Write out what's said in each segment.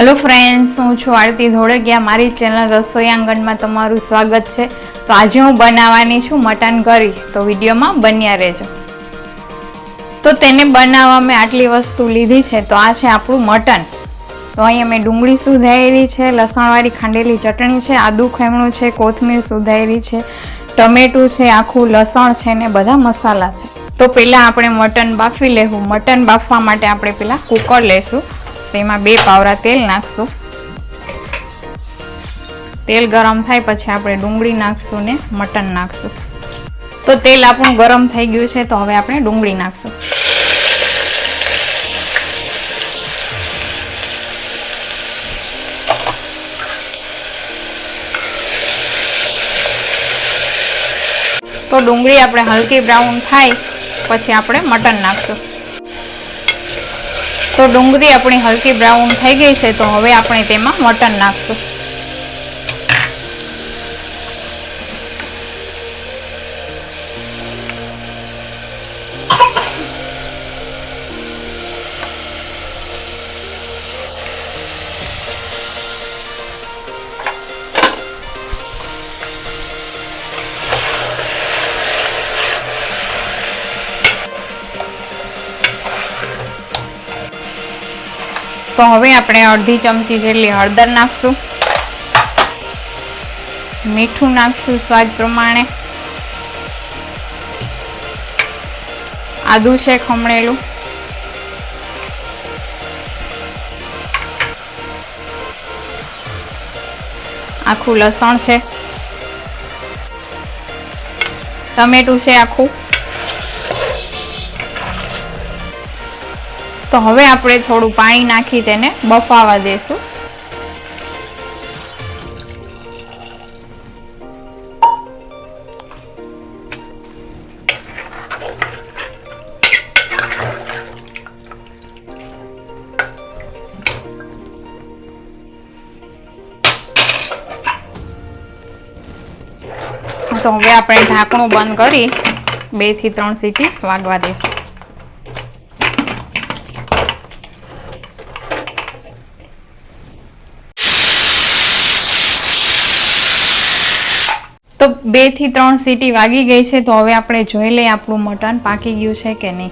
Hello friends, हूँ छुं आरती धोड़किया। मारी चेनल रसोई आंगण में तमारुं स्वागत है। तो आज हूँ बनावानी छुं मटन करी, तो विडियो में बन्या रहेजो। तो तेने बनावा में आटली वस्तु लीधी है। तो आ छे आपणुं मटन। तो अहींया मैं डूंगળી सुधायरी है, लसणवाળી खांडेली चटणी है, आदू खेमणुं है, कोथमीर सुधायरी है, टमेटू है, आखुं लसण है ने बधा मसाला है। तो पहला आपणे मटन बाफी लेवुं। मटन बाफवा माटे आपणे पहला कुकर लेशुं। तेमां 2 पावरा तेल नाखशुं। तेल गरम थाय पछी आपणे डूंगળી नाखशुं ने मटन नाखशुं। तो तेल आपणुं गरम थई गयुं छे। तो हवे आपणे डूंगળી नाखशुं। तो डूंगળી आपणे हलकी ब्राउन थाय पछी आपणे मटन नाखशुं। तो डूंगળી अपनी हल्की ब्राउन थई गई है। तो हवे आपणे तेमां मटन नाखशुं। तो हवे आपणे अर्धी चमची जेटली हळदर नाखशुं, मीठुं नाखशुं स्वाद प्रमाणे, आदू छे खमणेलुं, आखुं लसण छे, टमेटું छे आखुं। तो हवे आपणे थोड़ुं पाणी नाखी तेने बफावा देशुं। तो हवे आपणे ढांकणुं बंद करी 2 થી 3 सीटी वागवा देशुं। तो 2 થી 3 सीटी वागी गई है। तो हवे आपणे जोई लઈએ आपणुं मटन पाकी गयुं छे के नहीं।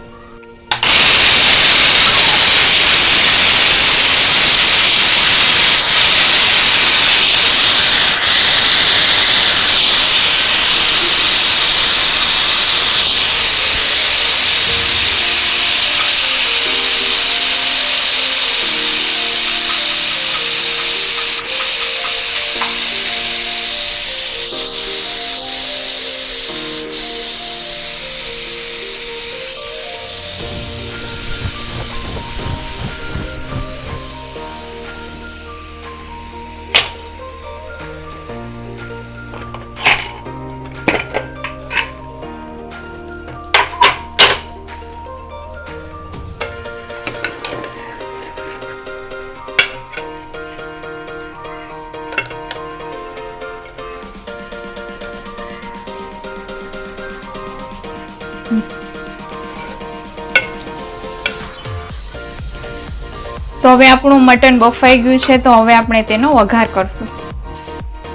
तो हवे आपणुं मटन बफाई गयुं छे। तो हवे आपणे तेनो वघार करशुं।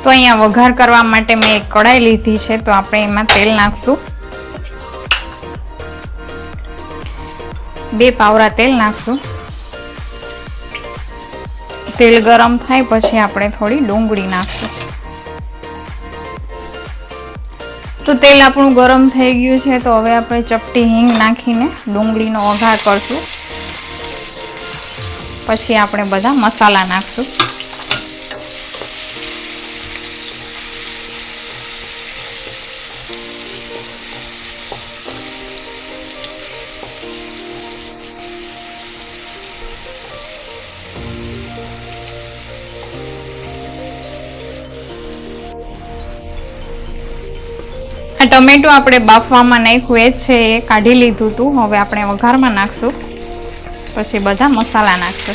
तो अहींया वघार करवा माटे मैं एक कढ़ाई लीधी छे। तो आपणे एमां तेल नाखशुं। 2 पावरा तेल नाखशुं। तेल गरम थाय पछी आपणे थोड़ी डूंगળી नाखशुं। तो तेल आपणुं गरम थई गयुं छे। तो हवे आपणे चपटी हींग नाखीने डूंगળીનો वघार करशुं। पछी आपणे बधा मसाला नाखशुं। टमेटो आपणे बाफवामां नाख्युं ए छे, ए काढी लीधुं हतुं। हवे आपणे वघारमां नाखशुं। पछी बधा मसाला नाखशुं।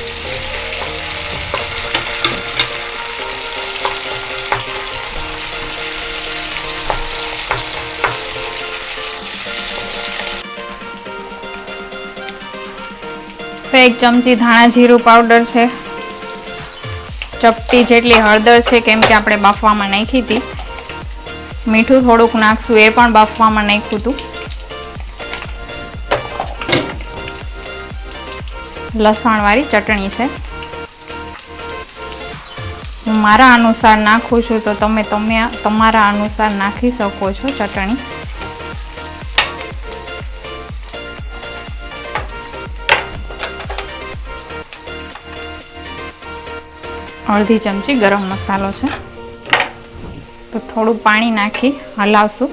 तो 1 चमची धाणा जीरु पाउडर है, ચપટી જેટલી હળદર છે, કેમ કે આપણે બાફવામાં નાખી હતી. મીઠું થોડુંક નાખશું, એ પણ બાફવામાં નાખ્યું હતું. લસણવાળી ચટણી છે. હું મારા અનુસાર નાખું છું, તો તમે તમારા અનુસાર નાખી શકો છો ચટણી. અડધી ચમચી ગરમ મસાલો છે. તો થોડું પાણી નાખી હલાવશું.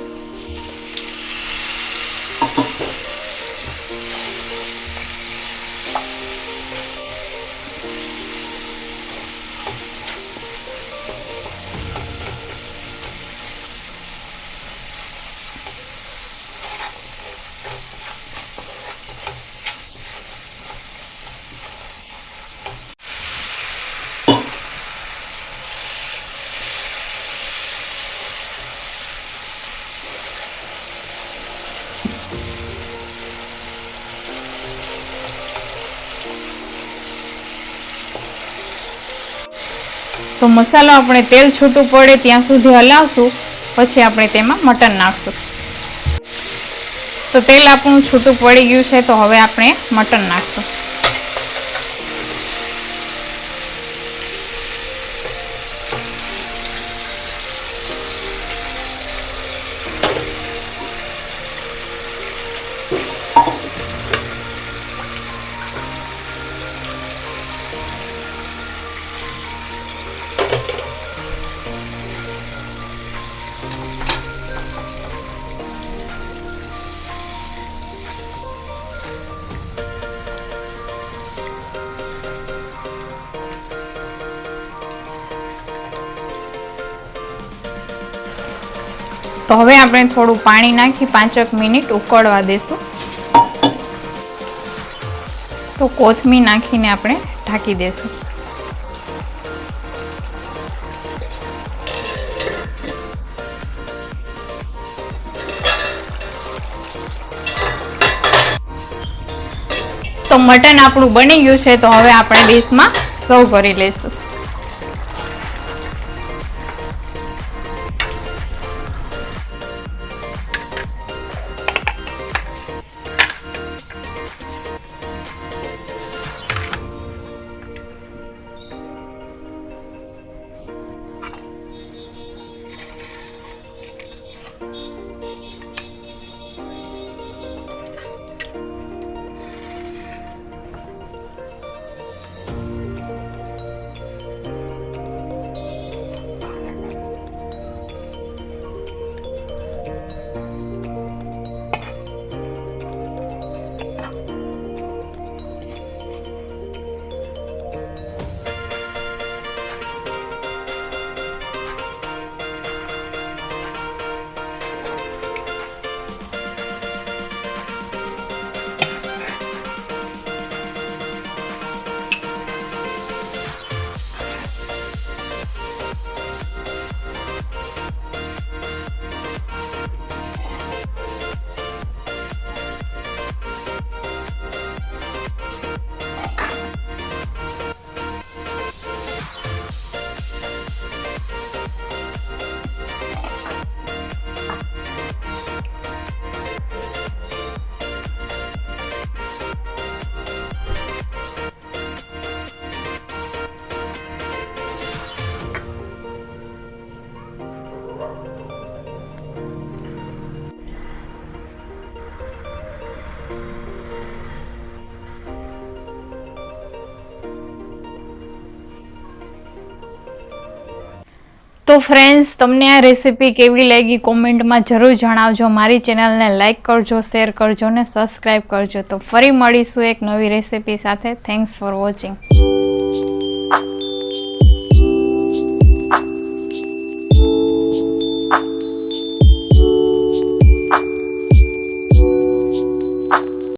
તો મસાલો આપણે તેલ છૂટું પડે ત્યાં સુધી હલાવશું, પછી આપણે તેમાં મટન નાખશું. તો તેલ આપણું છૂટું પડી ગયું છે, તો હવે આપણે મટન નાખશું. તો હવે આપણે થોડું પાણી નાખી 5 મિનિટ ઉકળવા દેશું. તો કોથમીર નાખીને આપણે ઢાંકી દેશું. તો મટન આપણું બની ગયું છે, તો હવે આપણે ડીશમાં સર્વ કરી લઈશું. તો ફ્રેન્ડ્સ, તમને આ રેસીપી કેવી લાગી કોમેન્ટમાં જરૂર જણાવજો. મારી ચેનલને લાઇક કરજો, શેર કરજો ને સબસ્ક્રાઈબ કરજો. તો ફરી મળીશું એક નવી રેસીપી સાથે. Thanks for watching.